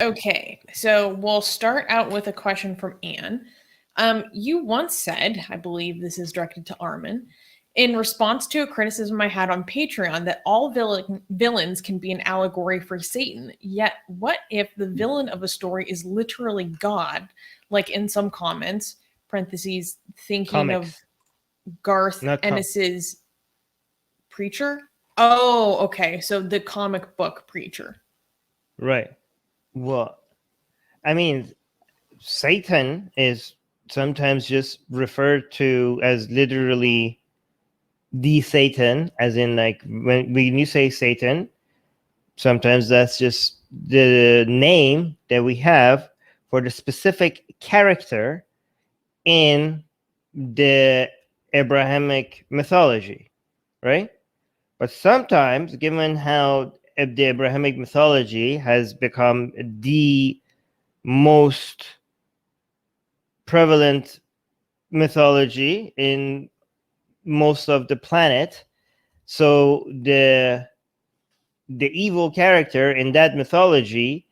Okay, so we'll start out with a question from Anne. You once said, I believe this is directed to Armin, in response to a criticism I had on Patreon that all villains can be an allegory for Satan. Yet, what if the villain of a story is literally God? Like in some comments, parentheses, thinking of Comics, Garth not Ennis's Preacher? Oh, okay, so the comic book Preacher. right. Well, I mean, Satan is sometimes just referred to as literally the Satan, as in like when you say Satan, sometimes that's just the name that we have for the specific character in the Abrahamic mythology, right? But sometimes, given how the Abrahamic mythology has become the most prevalent mythology in most of the planet, so the evil character in that mythology,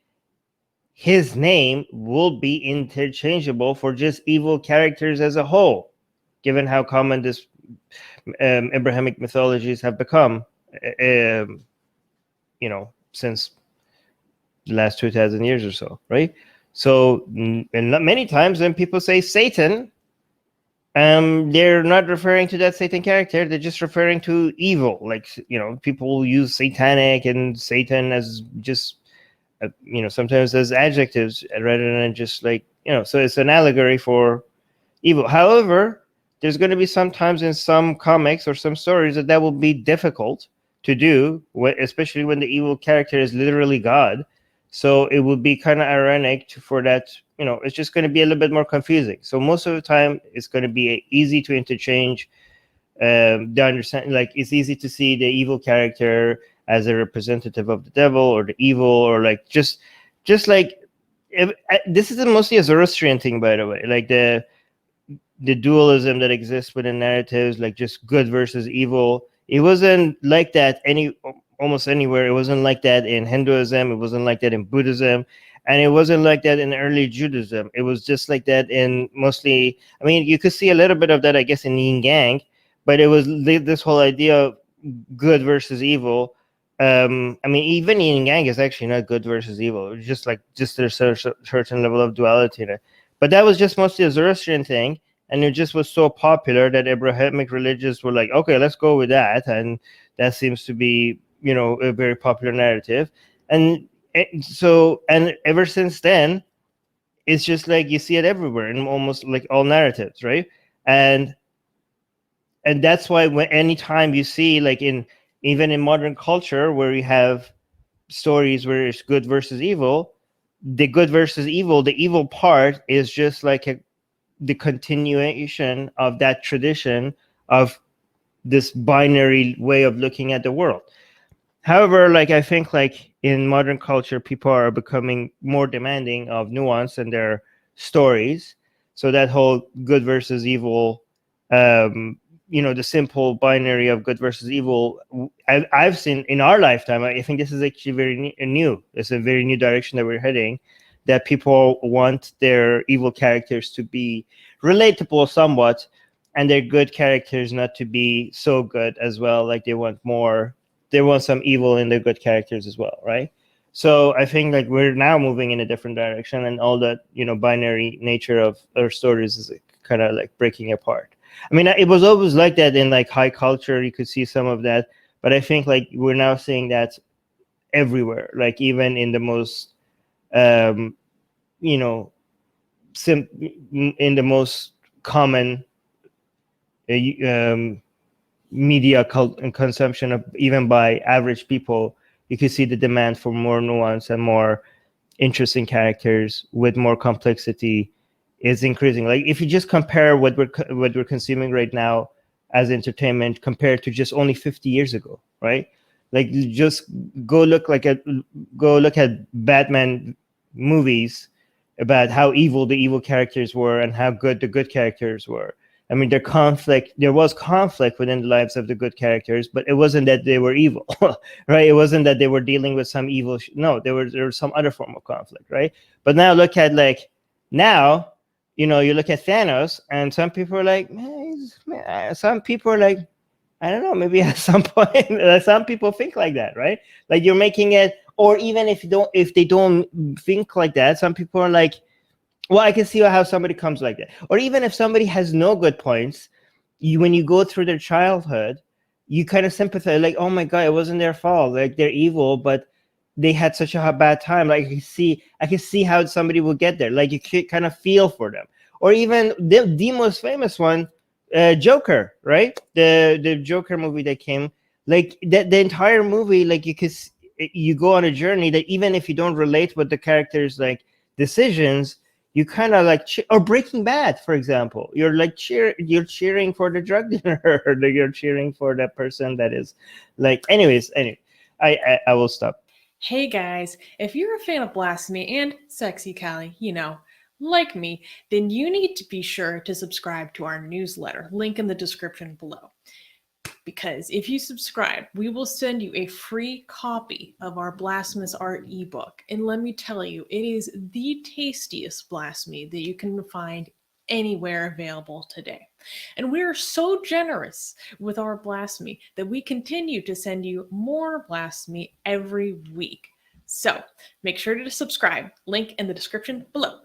his name will be interchangeable for just evil characters as a whole, given how common this Abrahamic mythologies have become, since the last 2,000 years or so, right? So, and many times when people say Satan, they're not referring to that Satan character. They're just referring to evil. Like, people use satanic and Satan as just, sometimes as adjectives rather than just like, so it's an allegory for evil. However, there's going to be sometimes in some comics or some stories that will be difficult to do, especially when the evil character is literally God. So it would be kind of ironic for that. It's just going to be a little bit more confusing. So most of the time, it's going to be easy to interchange. The understand, like, it's easy to see the evil character as a representative of the devil or the evil, or like just like this is mostly a Zoroastrian thing, by the way. Like the dualism that exists within narratives, like just good versus evil. It wasn't like that almost anywhere. It wasn't like that in Hinduism. It wasn't like that in Buddhism, and it wasn't like that in early Judaism. It was just like that in mostly. I mean, you could see a little bit of that, I guess, in Yin Yang, but it was this whole idea of good versus evil. I mean, even Yin Yang is actually not good versus evil. It's just like there's a certain level of duality in it. But that was just mostly a Zoroastrian thing, and it just was so popular that Abrahamic religions were like, okay, let's go with that, and that seems to be a very popular narrative. And so, and ever since then, it's just like you see it everywhere in almost like all narratives, right? And that's why when anytime you see, like, even in modern culture where we have stories where it's good versus evil, the good versus evil, the evil part is just like the continuation of that tradition of this binary way of looking at the world. However, like, I think, like, in modern culture, people are becoming more demanding of nuance in their stories. So that whole good versus evil, the simple binary of good versus evil, I've seen in our lifetime. I think this is actually very new. It's a very new direction that we're heading, that people want their evil characters to be relatable somewhat, and their good characters not to be so good as well. Like, they want some evil in their good characters as well, right? So I think, like, we're now moving in a different direction, and all that binary nature of our stories is kind of like breaking apart. I mean, it was always like that in like high culture. You could see some of that, but I think, like, we're now seeing that everywhere. Like, even in the most you know in the most common media and consumption of, even by average people, you can see the demand for more nuance and more interesting characters with more complexity is increasing. Like, if you just compare what we're consuming right now as entertainment compared to just only 50 years ago, right? Like, just go look at Batman movies, about how evil the evil characters were and how good the good characters were. I mean, there was conflict within the lives of the good characters, but it wasn't that they were evil, right? It wasn't that they were dealing with some evil. No, there was some other form of conflict, right? But now look at now, you look at Thanos, and some people are like, some people are like, I don't know, maybe at some point, some people think like that, right? Like you're making it, or even if they don't think like that, some people are like, well, I can see how somebody comes like that. Or even if somebody has no good points, when you go through their childhood, you kind of sympathize, like, oh my God, it wasn't their fault. Like they're evil, but they had such a bad time. Like I can see how somebody will get there. Like you can kind of feel for them. Or even the most famous one, Joker, right? The Joker movie that came, like the entire movie, like you go on a journey that even if you don't relate with the characters' like decisions, you kind of like, or Breaking Bad, for example, you're like you're cheering for the drug dealer, or you're cheering for that person that is like, anyway, I will stop. Hey guys, if you're a fan of Blasphemy and Sexy Callie, like me, then you need to be sure to subscribe to our newsletter, link in the description below. Because if you subscribe, we will send you a free copy of our Blasphemous Art ebook. And let me tell you, it is the tastiest blasphemy that you can find anywhere available today. And we are so generous with our blasphemy that we continue to send you more blasphemy every week. So make sure to subscribe, link in the description below.